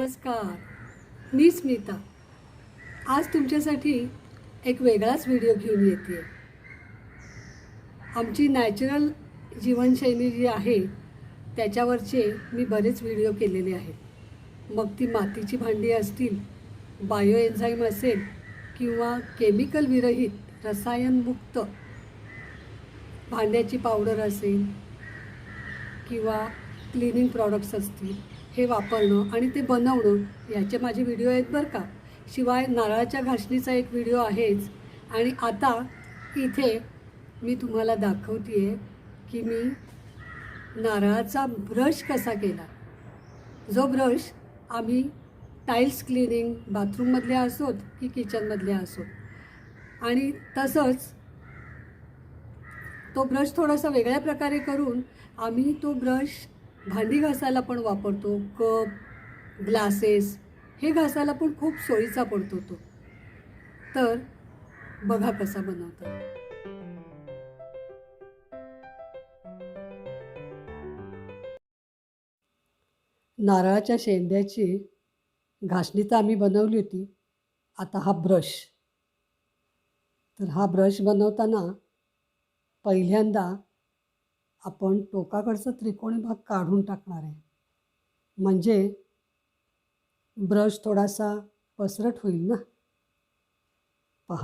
नमस्कार, मी स्मिता। आज तुमच्यासाठी एक वेगळाच व्हिडिओ घेऊन येते। आमची नॅचरल जीवनशैली जी आहे त्याच्यावरचे मी बरेच व्हिडिओ केलेले आहेत। मग ती मातीची भांडी असतील, बायो एन्झाईम असेल किंवा केमिकल विरहित रसायनमुक्त भांड्याची पावडर असेल किंवा क्लिनिंग प्रॉडक्ट्स असतील, हे वापरणं आणि ते बनवणं याचे माझे व्हिडिओ आहेत बरं का। शिवाय नारळाच्या घासणीचा एक व्हिडिओ आहेच। आणि आता इथे मी तुम्हाला दाखवते आहे की मी नारळाचा ब्रश कसा केला। जो ब्रश आम्ही टाईल्स क्लिनिंग बाथरूममधले असोत की किचनमधले असोत, आणि तसंच तो ब्रश थोडासा वेगळ्या प्रकारे करून आम्ही तो ब्रश भांडी घासायला पण वापरतो। कप, ग्लासेस हे घासायला पण खूप सोयीचा पडतो तो। तर बघा कसा बनवतात। नारळाच्या शेंड्याची घासणी तर आम्ही बनवली होती। आता हा ब्रश, तर हा ब्रश बनवताना पहिल्यांदा आपण टोकाकडचा त्रिकोणी भाग काढून टाकणार आहे, म्हणजे ब्रश थोडासा पसरट होईल ना। पहा,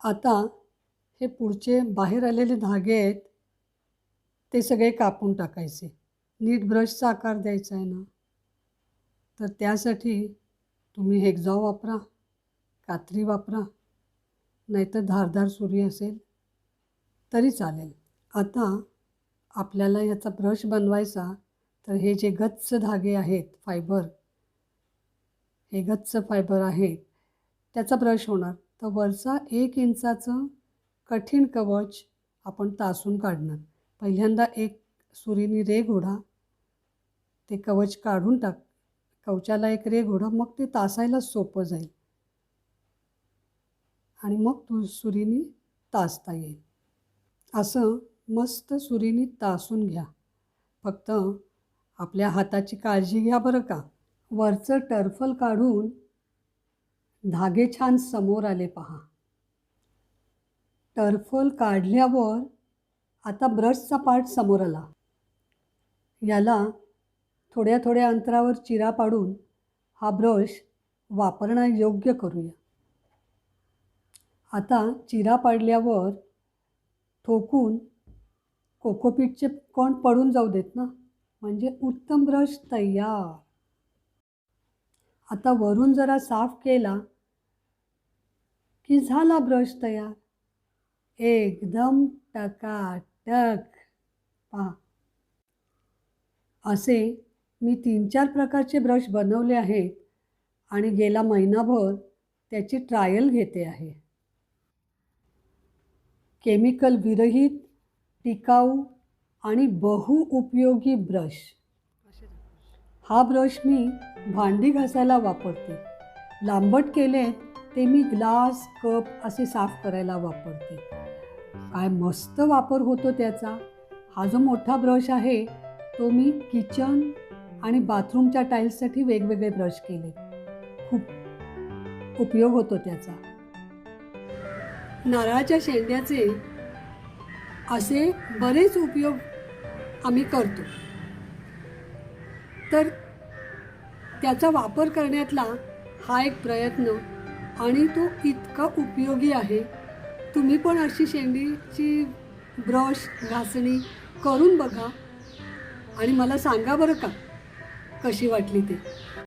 आता हे पुढचे बाहेर आलेले धागे आहेत ते सगळे कापून टाकायचे। नीट ब्रशचा आकार द्यायचा आहे ना, तर त्यासाठी तुम्ही हेक्झॉ वापरा, कात्री वापरा, नाहीतर धारदार सुरी असेल तरी चालेल। आता आपल्याला याचा ब्रश बनवायचा, तर हे जे गच्च धागे आहेत फायबर, हे गच्च फायबर आहेत त्याचा ब्रश होणार। तर वरचा 1 इंचाचं कठीण कवच आपण तासून काढणार। पहिल्यांदा एक सुरीने रेघ ओढा, ते कवच काढून टाक, कवचाला एक रेघ ओढा, मग ते तासायला सोपं जाईल आणि मग सुरीने तासता येईल। असं मस्त सुरीने तासून घ्या। फक्त आपल्या हाताची काळजी घ्या बरं का। वरचं टर्फल काढून धागे छान समोर आले पहा। टर्फल काढल्यावर आता ब्रशचा पार्ट समोर आला, याला थोड्या थोड्या अंतरावर चिरा पाडून हा ब्रश वापरण्यायोग्य करूया। आता चिरा पाडल्यावर ठोकून कोकोपीटचे कण पडून जाऊ देत ना, म्हणजे उत्तम ब्रश तयार। आता वरून जरा साफ केला की झाला ब्रश तयार, एकदम टकाटक। पहा, असे मी 3-4 प्रकारचे ब्रश बनवले आहेत आणि गेला महिनाभर त्याची ट्रायल घेते आहे। केमिकल विरहित, टिकाऊ आणि बहुउपयोगी ब्रश। हा ब्रश मी भांडी घासायला वापरते। लांबट केले ते मी ग्लास, कप असे साफ करायला वापरते। काय मस्त वापर होतो त्याचा। हा जो मोठा ब्रश आहे तो मी किचन आणि बाथरूमच्या टाईल्ससाठी वेगवेगळे ब्रश केले, खूप उपयोग होतो त्याचा। नारळाच्या शेंड्याचे असे बरेच उपयोग आम्ही करतो, तर त्याचा वापर करण्यातला हा एक प्रयत्न, आणि तो इतका उपयोगी आहे। तुम्ही पण अशी शेंडीची ब्रश घासणी करून बघा आणि मला सांगा बरं का कशी वाटली ते।